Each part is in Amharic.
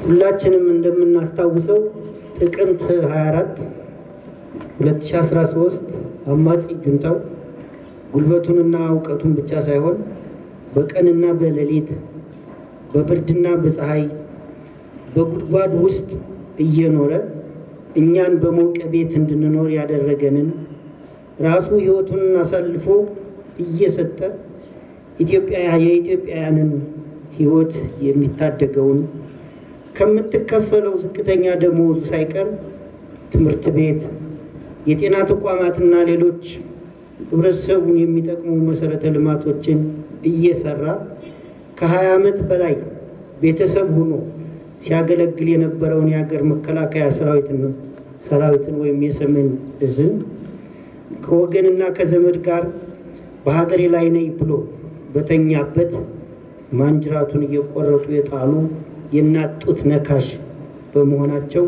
ሁላችንም እንደምናስታውሰው ጥቅምት 24 2013 አማጺ ጁንታው ጉልበቱንና ዕውቀቱን ብቻ ሳይሆን በቀንና በሌሊት በብርድና በፀሐይ በጉድጓድ ውስጥ እየኖረ እኛን በሞቀ ቤት እንድንኖር ያደረገንን ራሱ ሕይወቱን አሳልፎ እየሰጠ የኢትዮጵያውያንን ሕይወት የሚታደገውን ከምትከፈለው ዝቅተኛ ደሞዙ ሳይቀር ትምህርት ቤት የጤና ተቋማትና ሌሎች ህብረተሰቡን የሚጠቅሙ መሰረተ ልማቶችን እየሰራ ከ20 ዓመት በላይ ቤተሰብ ሆኖ ሲያገለግል የነበረውን የሀገር መከላከያ ሰራዊትን ወይም የሰሜን ዕዝን ከወገንና ከዘመድ ጋር በሀገሬ ላይ ነኝ ብሎ በተኛበት ማንጅራቱን እየቆረጡ የጣሉ የናጡት ነካሽ በመሆናቸው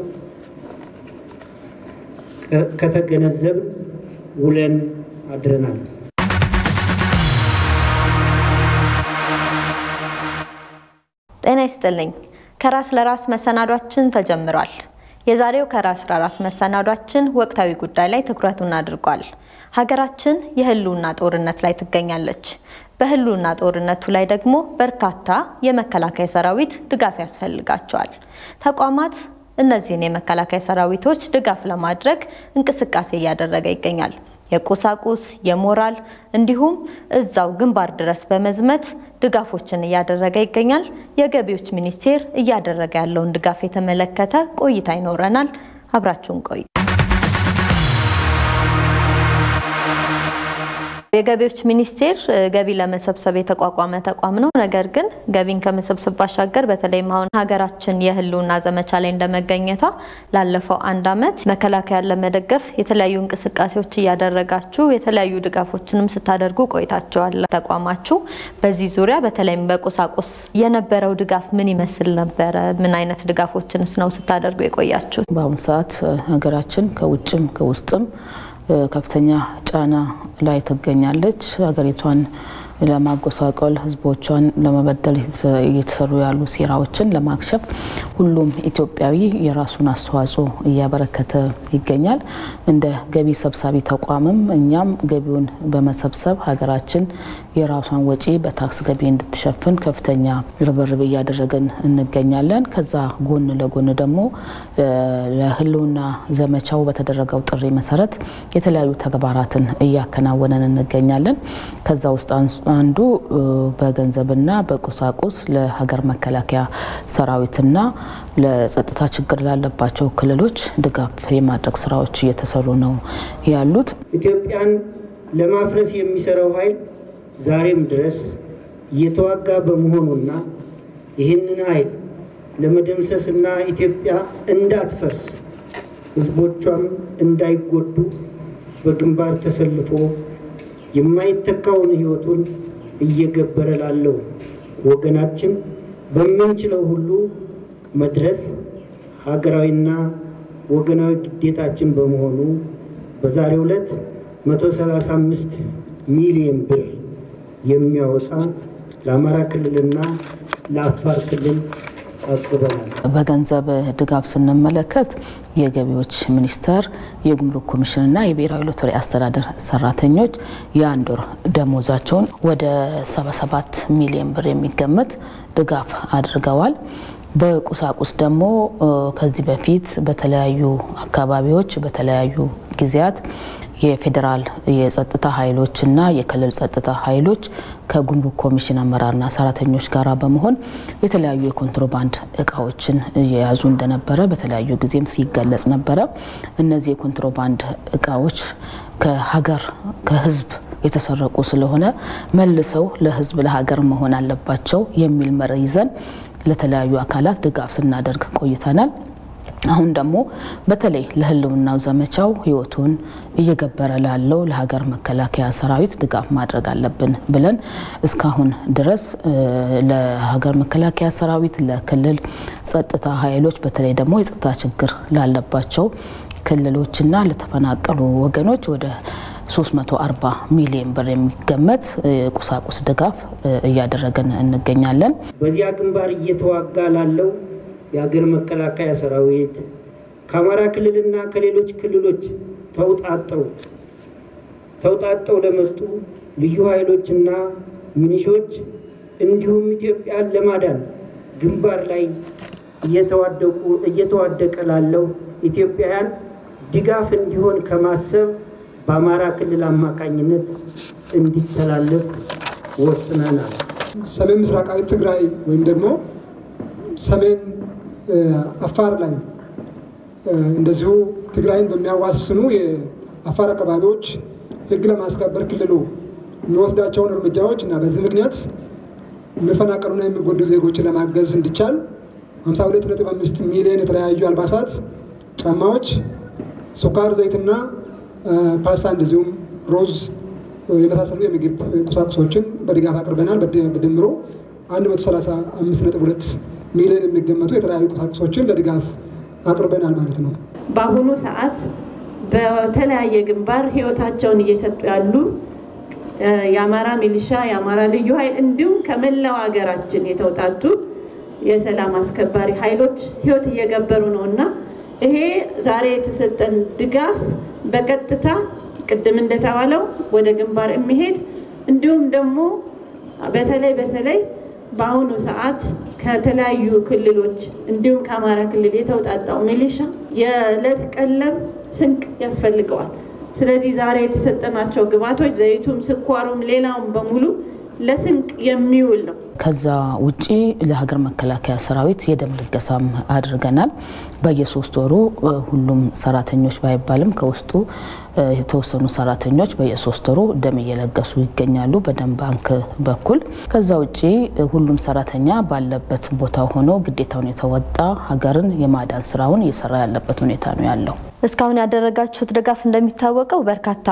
ከተገነዘብ ውለን አድረናል። ጤና ይስጥልኝ። ከራስ ለራስ መሰናዷችን ተጀምሯል። የዛሬው ከራስ ለራስ መሰናዷችን ወቅታዊ ጉዳይ ላይ ትኩረቱን አድርጓል። ሀገራችን የህልውና ጦርነት ላይ ትገኛለች። በህልውና ጦርነቱ ላይ ደግሞ በርካታ የመከላከያ ሰራዊት ድጋፍ ያስፈልጋቸዋል። ተቋማት እነዚህን የመከላከያ ሰራዊቶች ድጋፍ ለማድረግ እንቅስቃሴ እያደረገ ይገኛል። የቁሳቁስ የሞራል እንዲሁም እዛው ግንባር ድረስ በመዝመት ድጋፎችን እያደረገ ይገኛል። የገቢዎች ሚኒስቴር እያደረገ ያለውን ድጋፍ የተመለከተ ቆይታ ይኖረናል። አብራችሁን ቆዩ። የገቢዎች ሚኒስቴር ገቢ ለመሰብሰብ የተቋቋመ ተቋም ነው። ነገር ግን ገቢን ከመሰብሰብ ባሻገር በተለይም አሁን ሀገራችን የህልውና ዘመቻ ላይ እንደመገኘቷ ላለፈው 1 ዓመት መከላከያን ለመደገፍ የተለያዩ እንቅስቃሴዎች እያደረጋችሁ የተለያዩ ድጋፎችንም ስታደርጉ ቆይታችኋል። ተቋማችሁ በዚህ ዙሪያ በተለይም በቁሳቁስ የነበረው ድጋፍ ምን ይመስል ነበር? ምን አይነት ድጋፎችንስ ነው ስታደርጉ የቆያችሁ? በአሁኑ ሰዓት ሀገራችን ከውጭም ከውስጥም ከፍተኛ ጫና ላይ ትገኛለች። ሀገሪቷን ለማጎሳቆል ህዝቦቿን ለመበደል እየተሰሩ ያሉ ሴራዎችን ለማክሸፍ ሁሉም ኢትዮጵያዊ የራሱን አስተዋጽኦ እያበረከተ ይገኛል። እንደ ገቢ ሰብሳቢ ተቋምም እኛም ገቢውን በመሰብሰብ ሀገራችን የራሷን ወጪ በታክስ ገቢ እንድትሸፍን ከፍተኛ ርብርብ እያደረገን እንገኛለን። ከዛ ጎን ለጎን ደግሞ ለህልውና ዘመቻው በተደረገው ጥሪ መሰረት የተለያዩ ተግባራትን እያከናወነን እንገኛለን። ከዛ ውስጥ አንዱ በገንዘብና በቁሳቁስ ለሀገር መከላከያ ሰራዊትና ለጸጥታ ችግር ላለባቸው ክልሎች ድጋፍ የማድረግ ስራዎች እየተሰሩ ነው ያሉት። ኢትዮጵያን ለማፍረስ የሚሰራው ኃይል ዛሬም ድረስ እየተዋጋ በመሆኑና ይህንን ኃይል ለመደምሰስና ኢትዮጵያ እንዳትፈርስ ህዝቦቿም እንዳይጎዱ በግንባር ተሰልፎ የማይተካውን ህይወቱን እየገበረ ላለው ወገናችን በመንችለው ሁሉ መድረስ ሀገራዊና ወገናዊ ግዴታችን በመሆኑ በዛሬው ዕለት 135 ሚሊዮን ብር የሚያወጣ ለአማራ ክልልና ለአፋር ክልል አቅርበናል። በገንዘብ ድጋፍ ስንመለከት የገቢዎች ሚኒስቴር የጉምሩክ ኮሚሽንና የብሔራዊ ሎተሪ አስተዳደር ሰራተኞች የአንድ ወር ደሞዛቸውን ወደ 77 ሚሊዮን ብር የሚገመት ድጋፍ አድርገዋል። በቁሳቁስ ደግሞ ከዚህ በፊት በተለያዩ አካባቢዎች በተለያዩ ጊዜያት የፌደራል የጸጥታ ኃይሎችና የክልል ጸጥታ ኃይሎች ከጉምሩክ ኮሚሽን አመራርና ሰራተኞች ጋር በመሆን የተለያዩ የኮንትሮባንድ እቃዎችን እየያዙ እንደነበረ በተለያዩ ጊዜም ሲገለጽ ነበር። እነዚህ የኮንትሮባንድ እቃዎች ከህዝብ የተሰረቁ ስለሆነ መልሰው ለህዝብ ለሀገር መሆን አለባቸው የሚል መርህ ይዘን ለተለያዩ አካላት ድጋፍ ስናደርግ ቆይተናል። አሁን ደግሞ በተለይ ለህልውናው ዘመቻው ህይወቱን እየገበረ ላለው ለሀገር መከላከያ ሰራዊት ድጋፍ ማድረግ አለብን ብለን እስካሁን ድረስ ለሀገር መከላከያ ሰራዊት ለክልል ጸጥታ ኃይሎች በተለይ ደግሞ የጸጥታ ችግር ላለባቸው ክልሎችና ለተፈናቀሉ ወገኖች ወደ 340 ሚሊዮን ብር የሚገመት ቁሳቁስ ድጋፍ እያደረገን እንገኛለን። በዚያ ግንባር እየተዋጋ ላለው የሀገር መከላከያ ሰራዊት ከአማራ ክልልና ከሌሎች ክልሎች ተውጣጣው ለመጡ ልዩ ኃይሎችና ሚኒሾች እንዲሁም ኢትዮጵያን ለማዳን ግንባር ላይ እየተዋደቀ ላለው ኢትዮጵያውያን ድጋፍ እንዲሆን ከማሰብ በአማራ ክልል አማካኝነት እንዲተላለፍ ወስነናል። ሰሜን ምስራቃዊ ትግራይ ወይም ደግሞ ሰሜን አፋር ላይ እንደዚሁ ትግራይን በሚያዋስኑ የአፋር አካባቢዎች ህግ ለማስከበር ክልሉ የሚወስዳቸውን እርምጃዎች እና በዚህ ምክንያት የሚፈናቀሉና የሚጎዱ ዜጎችን ለማገዝ እንዲቻል 52.5 ሚሊዮን የተለያዩ አልባሳት፣ ጫማዎች፣ ስኳር፣ ዘይትና ፓስታ እንደዚሁም ሮዝ የመሳሰሉ የምግብ ቁሳቁሶችን በድጋፍ አቅርበናል። በድምሩ 135.2 ሚሊዮን የሚገመቱ የተለያዩ ቁሳቁሶችን በድጋፍ አቅርበናል ማለት ነው። በአሁኑ ሰዓት በተለያየ ግንባር ህይወታቸውን እየሰጡ ያሉ የአማራ ሚሊሻ፣ የአማራ ልዩ ኃይል እንዲሁም ከመላው ሀገራችን የተውጣጡ የሰላም አስከባሪ ኃይሎች ህይወት እየገበሩ ነውና ይሄ ዛሬ የተሰጠን ድጋፍ በቀጥታ ቅድም እንደተባለው ወደ ግንባር የሚሄድ እንዲሁም ደግሞ በተለይ በአሁኑ ሰዓት ከተለያዩ ክልሎች እንዲሁም ከአማራ ክልል የተውጣጣው ሚሊሻ የዕለት ቀለብ ስንቅ ያስፈልገዋል። ስለዚህ ዛሬ የተሰጠናቸው ግብዓቶች ዘይቱም፣ ስኳሩም ሌላውም በሙሉ ለስንቅ የሚውል ነው። ከዛ ውጪ ለሀገር መከላከያ ሰራዊት የደም ልገሳም አድርገናል። በየ3 ወሩ ሁሉም ሰራተኞች ባይባልም ከውስጡ የተወሰኑ ሰራተኞች በየ3 ወሩ ደም እየለገሱ ይገኛሉ በደም ባንክ በኩል። ከዛ ውጪ ሁሉም ሰራተኛ ባለበት ቦታ ሆኖ ግዴታውን የተወጣ ሀገርን የማዳን ስራውን እየሰራ ያለበት ሁኔታ ነው ያለው። እስካሁን ያደረጋችሁት ድጋፍ እንደሚታወቀው በርካታ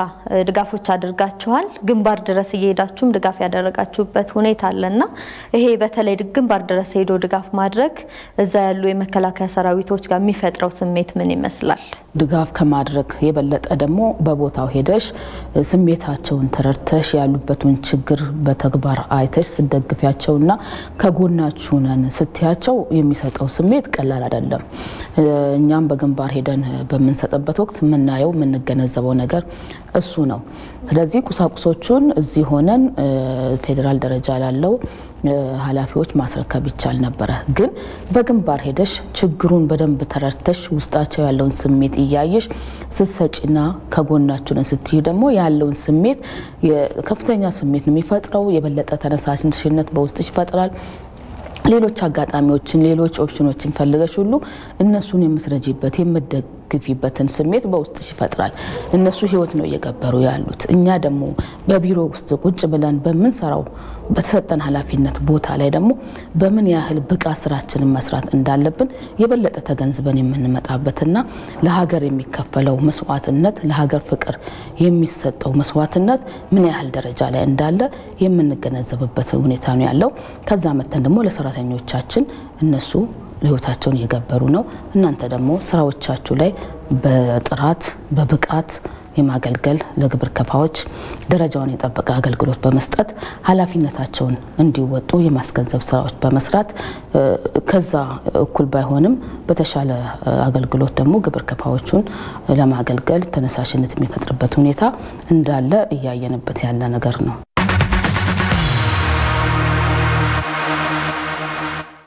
ድጋፎች አድርጋችኋል። ግንባር ድረስ እየሄዳችሁም ድጋፍ ያደረጋችሁበት ሁኔታ አለና ይሄ በተለይ ግንባር ድረስ ሄዶ ድጋፍ ማድረግ እዛ ያሉ የመከላከያ ሰራዊቶች ጋር የሚፈጥረው ስሜት ምን ይመስላል? ድጋፍ ከማድረግ የበለጠ ደግሞ በቦታው ሄደሽ ስሜታቸውን ተረድተሽ ያሉበትን ችግር በተግባር አይተሽ ስደግፊያቸውና ከጎናችሁ ነን ስትያቸው የሚሰጠው ስሜት ቀላል አይደለም። እኛም በግንባር ሄደን በመንሰጥበት ወቅት ምናየው ምንገነዘበው ነገር እሱ ነው። ስለዚህ ቁሳቁሶቹን እዚህ ሆነን ፌደራል ደረጃ ላለው ኃላፊዎች ማስረከብ ይቻል ነበር። ግን በግንባር ሄደሽ ችግሩን በደንብ ተረድተሽ ውስጣቸው ያለውን ስሜት እያየሽ ስትሰጪና ከጎናችሁ ነን ስትይ ደግሞ ያለውን ስሜት ከፍተኛ ስሜት ነው የሚፈጥረው። የበለጠ ተነሳሽነት በውስጥሽ ይፈጥራል። ሌሎች አጋጣሚዎችን ሌሎች ኦፕሽኖችን ፈልገሽ ሁሉ እነሱን የምትረጂበት የምትደግፊበትን ስሜት በውስጥሽ ይፈጥራል። እነሱ ህይወት ነው እየገበሩ ያሉት። እኛ ደግሞ በቢሮ ውስጥ ቁጭ ብለን በመንሰራው በተሰጠን ኃላፊነት ቦታ ላይ ደግሞ በምን ያህል ብቃት ስራችንን መስራት እንዳለብን የበለጠ ተገንዝበን የምንመጣበትና ለሀገር የሚከፈለው መስዋዕትነት ለሀገር ፍቅር የሚሰጠው መስዋዕትነት ምን ያህል ደረጃ ላይ እንዳለ የምንገነዘብበት ሁኔታ ነው ያለው። ከዛ መተን ደግሞ ለሰራተኞቻችን እነሱ ህይወታቸውን እየገበሩ ነው። እናንተ ደግሞ ስራዎቻችሁ ላይ በጥራት በብቃት የማገልገል ለግብር ከፋዎች ደረጃውን የጠበቀ አገልግሎት በመስጠት ኃላፊነታቸውን እንዲወጡ የማስገንዘብ ስራዎች በመስራት ከዛ እኩል ባይሆንም በተሻለ አገልግሎት ደግሞ ግብር ከፋዎቹን ለማገልገል ተነሳሽነት የሚፈጥርበት ሁኔታ እንዳለ እያየንበት ያለ ነገር ነው።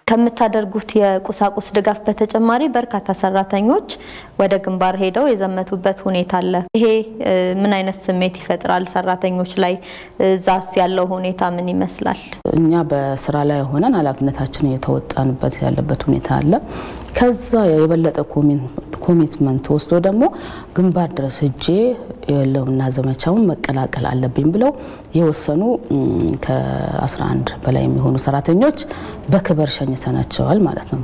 ከምታደርጉት የቁሳቁስ ድጋፍ በተጨማሪ በርካታ ሰራተኞች ወደ ግንባር ሄደው የዘመቱበት ሁኔታ አለ። ይሄ ምን አይነት ስሜት ይፈጥራል ሰራተኞች ላይ? ዛስ ያለው ሁኔታ ምን ይመስላል? እኛ በስራ ላይ ሆነን ኃላፊነታችንን እየተወጣንበት ያለበት ሁኔታ አለ። ከዛ የበለጠ ኮሚትመንት ወስዶ ደግሞ ግንባር ድረስ ሄጄ የለውና ዘመቻውን መቀላቀል አለብኝ ብለው የወሰኑ ከ11 በላይ የሚሆኑ ሰራተኞች በክብር ሸኝተናቸዋል ማለት ነው።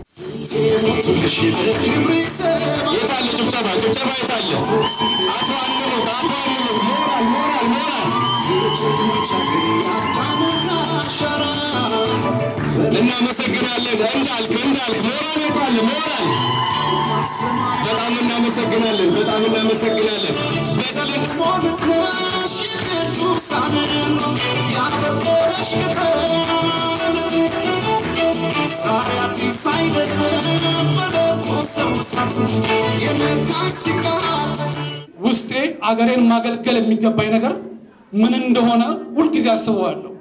እናመሰግናለን። በጣም እናመሰግናለን። ውስጤ አገሬን ማገልገል የሚገባኝ ነገር ምን እንደሆነ ሁሉ ጊዜ አስበዋለሁ።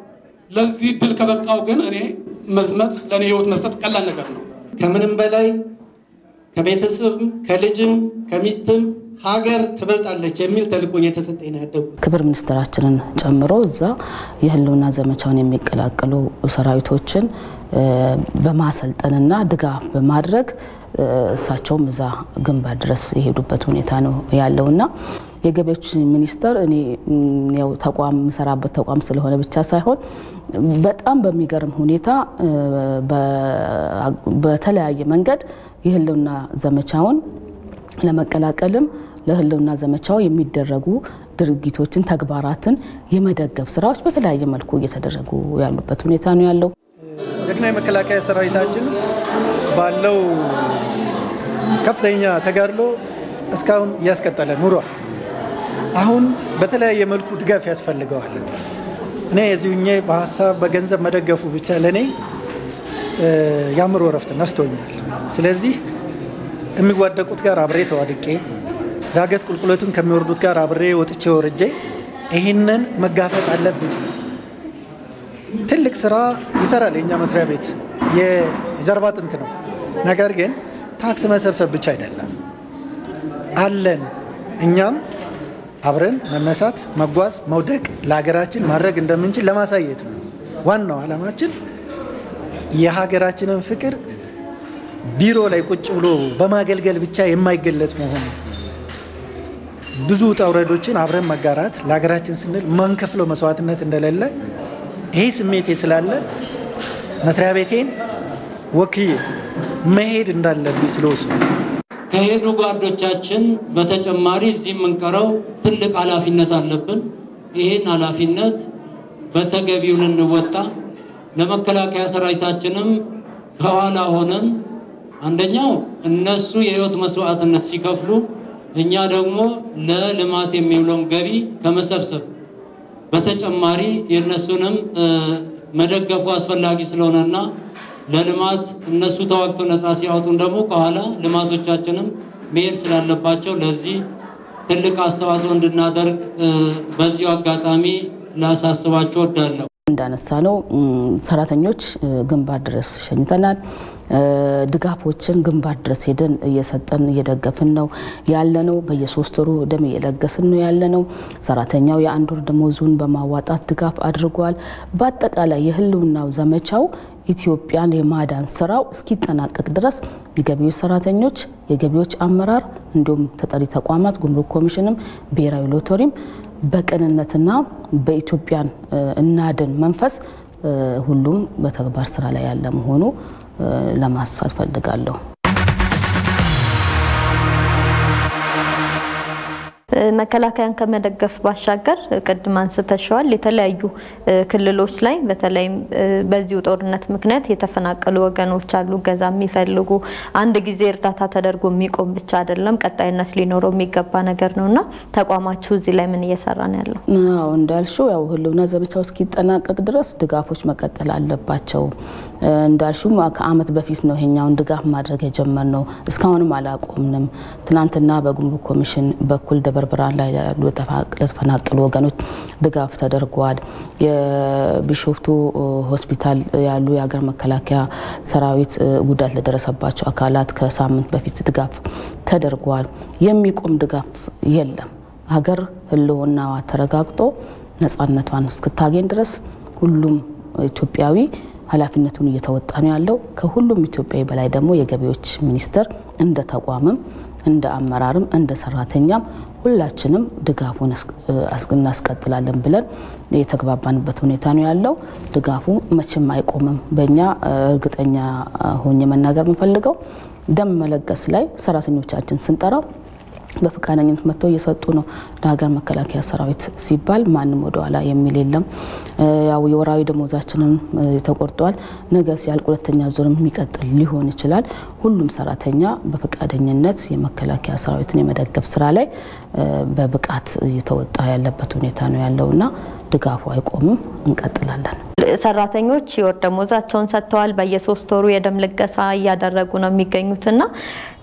ለዚህ ድል ከበቃው ግን እኔ መዝመት ለኔ ህይወት መስጠት ቀላል ነገር ነው። ከምንም በላይ ከቤተሰብም ከልጅም ከሚስትም ሀገር ትበልጣለች የሚል ተልዕኮ እየተሰጠኝ ነው ያደጉ። ክብር ሚኒስትራችንን ጨምሮ እዛ የህልውና ዘመቻውን የሚቀላቀሉ ሰራዊቶችን በማሰልጠንና ድጋፍ በማድረግ እሳቸውም እዛ ግንባር ድረስ የሄዱበት ሁኔታ ነው ያለውና የገቢዎች ሚኒስተር እኔ ያው ተቋም መሰራበት ተቋም ስለሆነ ብቻ ሳይሆን በጣም በሚገርም ሁኔታ በተለያየ መንገድ የህልውና ዘመቻውን ለመቀላቀልም ለህልውና ዘመቻው የሚደረጉ ድርጊቶችን ተግባራትን የመደገፍ ስራዎች በተለያየ መልኩ እየተደረጉ ያሉበት ሁኔታ ነው ያለው። ጀግና የመከላከያ ሰራዊታችን ባለው ከፍተኛ ተጋድሎ እስካሁን ያስቀጠለ ኑሯል። አሁን በተለያየ መልኩ ድጋፍ ያስፈልገዋል። እኔ እዚሁኜ በሐሳብ በገንዘብ መደገፉ ብቻ ለኔ ያምሮ ረፍት ነስቶኛል። ስለዚህ የሚዋደቁት ጋር አብሬ ተዋድቄ ዳገት ቁልቁለቱን ከሚወርዱት ጋር አብሬ ወጥቼ ወርጄ ይሄንን መጋፈጥ አለብኝ። ትልቅ ስራ ይሰራል የኛ መስሪያ ቤት የጀርባ አጥንት ነው። ነገር ግን ታክስ መሰብሰብ ብቻ አይደለም አለን። እኛም አብረን መነሳት መጓዝ መውደቅ ለሀገራችን ማድረግ እንደምንችል ለማሳየት ነው ዋናው ዓላማችን። የሀገራችንን ፍቅር ቢሮ ላይ ቁጭ ብሎ በማገልገል ብቻ የማይገለጽ መሆኑ ብዙ ተውረዶችን አብረን መጋራት ለሀገራችን ስንል ማንከፍለው መስዋዕትነት እንደሌለ ይሄ ስሜቴ ስላለ መስሪያ ቤቴን ወክዬ መሄድ እንዳለብኝ ስለወሰንኩ ከሄዱ ጓዶቻችን በተጨማሪ እዚህ የምንቀረው ትልቅ ኃላፊነት አለብን። ይሄን ኃላፊነት በተገቢው እንወጣ። ለመከላከያ ሰራዊታችንም ከኋላ ሆነን አንደኛው እነሱ የህይወት መስዋዕትነት ሲከፍሉ እኛ ደግሞ ለልማት የሚውለውን ገቢ ከመሰብሰብ በተጨማሪ የነሱንም መደገፉ አስፈላጊ ስለሆነና ለልማት እነሱ ተዋግተው ነፃ ሲያወጡን ደግሞ ከኋላ ልማቶቻችንም መሄድ ስላለባቸው ለዚህ ትልቅ አስተዋጽኦ እንድናደርግ በዚሁ አጋጣሚ ላሳስባችሁ እወዳለሁ። እንዳነሳ ነው ሰራተኞች ግንባር ድረስ ሸኝተናል። ድጋፎችን ግንባር ድረስ ሄደን እየሰጠን እየደገፍን ነው ያለነው። በየ3 ወሩ ደም እየለገስን ነው ያለነው። ሰራተኛው የአንድ ወር ደሞዙን በማዋጣት ድጋፍ አድርጓል። በአጠቃላይ የህልውናው ዘመቻው ኢትዮጵያን የማዳን ስራው እስኪጠናቀቅ ድረስ የገቢዎች ሰራተኞች የገቢዎች አመራር እንዲሁም ተጠሪ ተቋማት ጉምሩክ ኮሚሽንም ብሔራዊ ሎተሪም በቀንነትና በኢትዮጵያን እናድን መንፈስ ሁሉም በተግባር ስራ ላይ ያለ መሆኑ ለማሳት ፈልጋለሁ። መከላከያን ከመደገፍ ባሻገር ቅድም አንስተሻል የተለያዩ ክልሎች ላይ በተለይም በዚሁ ጦርነት ምክንያት የተፈናቀሉ ወገኖች አሉ ገዛ የሚፈልጉ አንድ ጊዜ እርዳታ ተደርጎ የሚቆም ብቻ አይደለም ቀጣይነት ሊኖረው የሚገባ ነገር ነውና ተቋማችሁ እዚህ ላይ ምን እየሰራ ነው ያለው? አዎ እንዳልሽው ያው ህልውና ዘመቻው እስኪጠናቀቅ ድረስ ድጋፎች መቀጠል አለባቸው። እንዳልሽው ከአመት በፊት ነው ይሄኛውን ድጋፍ ማድረግ የጀመርነው። እስካሁንም አላቆምንም። ትናንትና በጉምሩክ ኮሚሽን በኩል ብርሃን ላይ ያሉ ተፈናቀሉ ወገኖች ድጋፍ ተደርጓል። የቢሾፍቱ ሆስፒታል ያሉ የሀገር መከላከያ ሰራዊት ጉዳት ለደረሰባቸው አካላት ከሳምንት በፊት ድጋፍ ተደርጓል። የሚቆም ድጋፍ የለም። ሀገር ህልውናዋ ተረጋግጦ ነፃነቷን እስክታገኝ ድረስ ሁሉም ኢትዮጵያዊ ኃላፊነቱን እየተወጣ ነው ያለው። ከሁሉም ኢትዮጵያዊ በላይ ደግሞ የገቢዎች ሚኒስቴር እንደ ተቋምም እንደ አመራርም እንደ ሰራተኛም ሁላችንም ድጋፉን እናስቀጥላለን ብለን የተግባባንበት ሁኔታ ነው ያለው። ድጋፉ መቼም አይቆምም። በእኛ እርግጠኛ ሆኜ መናገር የምፈልገው ደም መለገስ ላይ ሰራተኞቻችን ስንጠራ በፍቃደኝነት መጥተው እየሰጡ ነው። ለሀገር መከላከያ ሰራዊት ሲባል ማንም ወደ ኋላ የሚል የለም። ያው የወራዊ ደሞዛችንን ተቆርጧል። ነገ ሲያልቅ ሁለተኛ ዙርም የሚቀጥል ሊሆን ይችላል። ሁሉም ሰራተኛ በፍቃደኝነት የመከላከያ ሰራዊትን የመደገፍ ስራ ላይ በብቃት እየተወጣ ያለበት ሁኔታ ነው ያለውና ድጋፉ አይቆምም፣ እንቀጥላለን። ሰራተኞች የወር ደሞዛቸውን ሰጥተዋል። በየ3 ወሩ የደም ልገሳ እያደረጉ ነው የሚገኙትና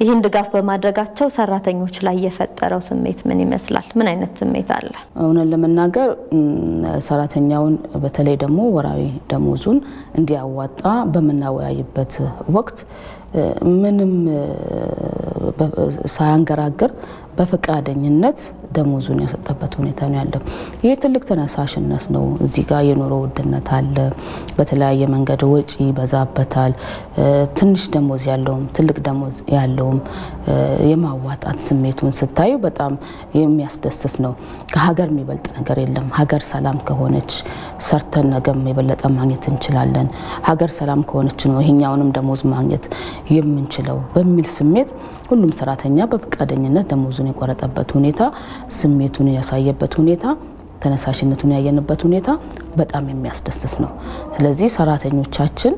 ይህን ድጋፍ በማድረጋቸው ሰራተኞች ላይ የፈጠረው ስሜት ምን ይመስላል? ምን አይነት ስሜት አለ? እውነት ለመናገር ሰራተኛውን በተለይ ደግሞ ወራዊ ደሞዙን እንዲያዋጣ በመናወያይበት ወቅት ምንም ሳያንገራገር በፈቃደኝነት ደሞዙን ያሰጠበት ሁኔታ ነው ያለው። ይሄ ትልቅ ተነሳሽነት ነው። እዚህ ጋር የኑሮ ውድነት አለ፣ በተለያየ መንገድ ወጪ በዛበታል። ትንሽ ደሞዝ ያለውም ትልቅ ደሞዝ ያለውም የማዋጣት ስሜቱን ስታዩ በጣም የሚያስደስት ነው። ከሀገር የሚበልጥ ነገር የለም። ሀገር ሰላም ከሆነች ሰርተን ነገም የበለጠ ማግኘት እንችላለን። ሀገር ሰላም ከሆነች ነው ይሄኛውንም ደሞዝ ማግኘት የምንችለው በሚል ስሜት ሁሉም ሰራተኛ በፈቃደኝነት ደሞዙን የቆረጠበት ሁኔታ፣ ስሜቱን ያሳየበት ሁኔታ፣ ተነሳሽነቱን ያየንበት ሁኔታ በጣም የሚያስደስት ነው። ስለዚህ ሰራተኞቻችን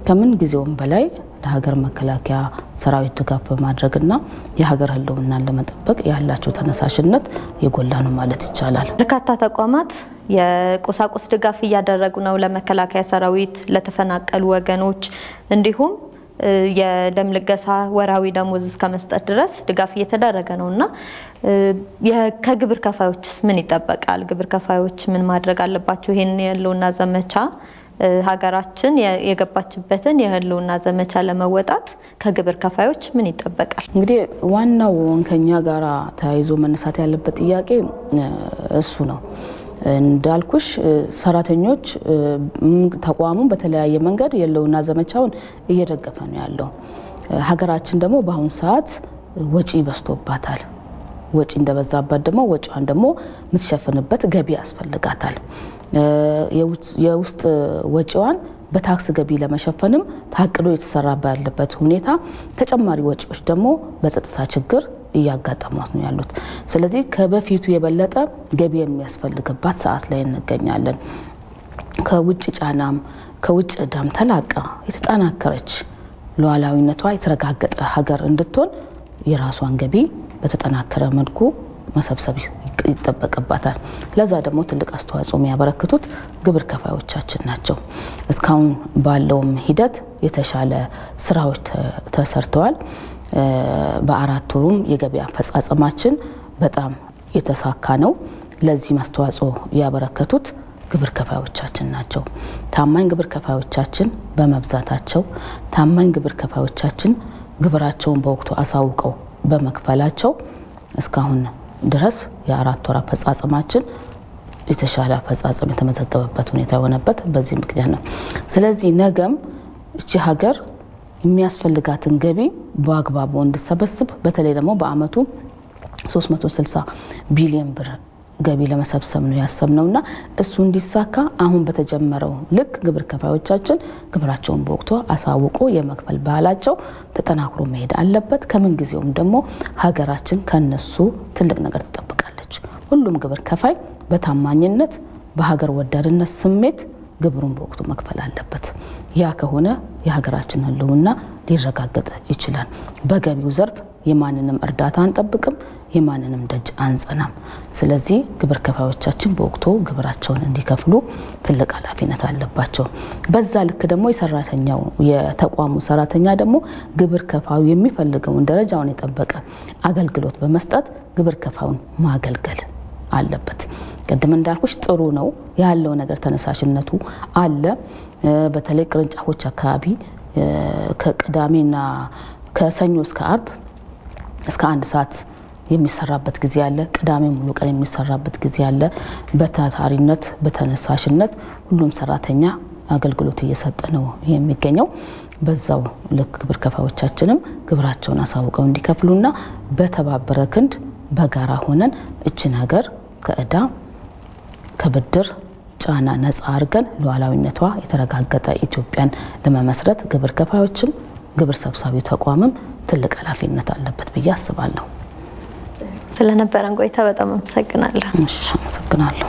ከምን ጊዜውም በላይ ለሀገር መከላከያ ሰራዊት ድጋፍ በማድረግና የሀገር ህልውናን ለመጠበቅ ያላቸው ተነሳሽነት የጎላ ነው ማለት ይቻላል። በርካታ ተቋማት የቁሳቁስ ድጋፍ እያደረጉ ነው ለመከላከያ ሰራዊት፣ ለተፈናቀሉ ወገኖች እንዲሁም የደም ልገሳ ወራዊ ደሞዝ እስከመስጠት ድረስ ድጋፍ እየተደረገ ነውና ከግብር ከፋዮችስ ምን ይጠበቃል? ግብር ከፋዮች ምን ማድረግ አለባቸው? ይሄን የህልውና ዘመቻ ሀገራችን የገባችበትን የህልውና ዘመቻ ለመወጣት ከግብር ከፋዮች ምን ይጠበቃል? እንግዲህ ዋናው ከኛ ጋራ ተያይዞ መነሳት ያለበት ጥያቄ እሱ ነው። እንዳልኩሽ ሰራተኞች ተቋሙን በተለያየ መንገድ የህልውና ዘመቻውን እየደገፈ ነው ያለው። ሀገራችን ደግሞ በአሁን ሰዓት ወጪ በዝቶባታል። ወጪ እንደበዛባት ደግሞ ወጪዋን ደግሞ ምትሸፍንበት ገቢ ያስፈልጋታል። የውስጥ ወጪዋን በታክስ ገቢ ለመሸፈንም ታቅዶ የተሰራ ባለበት ሁኔታ ተጨማሪ ወጪዎች ደግሞ በጸጥታ ችግር እያጋጠሟት ነው ያሉት። ስለዚህ ከበፊቱ የበለጠ ገቢ የሚያስፈልግባት ሰዓት ላይ እንገኛለን። ከውጭ ጫናም ከውጭ ዕዳም ተላቃ የተጠናከረች ሉዓላዊነቷ የተረጋገጠ ሀገር እንድትሆን የራሷን ገቢ በተጠናከረ መልኩ መሰብሰብ ይጠበቅባታል። ለዛ ደግሞ ትልቅ አስተዋጽኦ የሚያበረክቱት ግብር ከፋዮቻችን ናቸው። እስካሁን ባለውም ሂደት የተሻለ ስራዎች ተሰርተዋል። በአራት ወሩም የገቢ አፈጻጸማችን በጣም የተሳካ ነው። ለዚህ አስተዋጽኦ ያበረከቱት ግብር ከፋዮቻችን ናቸው። ታማኝ ግብር ከፋዮቻችን በመብዛታቸው፣ ታማኝ ግብር ከፋዮቻችን ግብራቸውን በወቅቱ አሳውቀው በመክፈላቸው እስካሁን ድረስ የአራት ወር አፈጻጸማችን የተሻለ አፈጻጸም የተመዘገበበት ሁኔታ የሆነበት በዚህ ምክንያት ነው። ስለዚህ ነገም እቺ ሀገር የሚያስፈልጋትን ገቢ በአግባቡ እንድሰበስብ በተለይ ደግሞ በአመቱ 360 ቢሊዮን ብር ገቢ ለመሰብሰብ ነው ያሰብነውና እሱ እንዲሳካ አሁን በተጀመረው ልክ ግብር ከፋዮቻችን ግብራቸውን በወቅቱ አሳውቆ የመክፈል ባህላቸው ተጠናክሮ መሄድ አለበት። ከምን ጊዜውም ደግሞ ሀገራችን ከነሱ ትልቅ ነገር ትጠብቃለች። ሁሉም ግብር ከፋይ በታማኝነት በሀገር ወዳድነት ስሜት ግብሩን በወቅቱ መክፈል አለበት። ያ ከሆነ የሀገራችን ህልውና ሊረጋገጥ ይችላል። በገቢው ዘርፍ የማንንም እርዳታ አንጠብቅም፣ የማንንም ደጅ አንጸናም። ስለዚህ ግብር ከፋዮቻችን በወቅቱ ግብራቸውን እንዲከፍሉ ትልቅ ኃላፊነት አለባቸው። በዛ ልክ ደግሞ የሰራተኛው የተቋሙ ሰራተኛ ደግሞ ግብር ከፋዩ የሚፈልገውን ደረጃውን የጠበቀ አገልግሎት በመስጠት ግብር ከፋዩን ማገልገል አለበት። ቀደም እንዳልኩሽ ጥሩ ነው ያለው ነገር ተነሳሽነቱ አለ። በተለይ ቅርንጫፎች አካባቢ ከቅዳሜና ከሰኞ እስከ አርብ እስከ 1 ሰዓት የሚሰራበት ጊዜ አለ። ቅዳሜ ሙሉ ቀን የሚሰራበት ጊዜ አለ። በታታሪነት በተነሳሽነት ሁሉም ሰራተኛ አገልግሎት እየሰጠ ነው የሚገኘው። በዛው ልክ ግብር ከፋዮቻችንም ግብራቸውን አሳውቀው እንዲከፍሉና በተባበረ ክንድ በጋራ ሆነን እችን ሀገር ከዕዳ ከብድር ጫና ነፃ አድርገን ሉዓላዊነቷ የተረጋገጠ ኢትዮጵያን ለመመስረት ግብር ከፋዮችም ግብር ሰብሳቢ ተቋምም ትልቅ ኃላፊነት አለበት ብዬ አስባለሁ። ስለነበረን ቆይታ በጣም አመሰግናለሁ። እሺ፣ አመሰግናለሁ።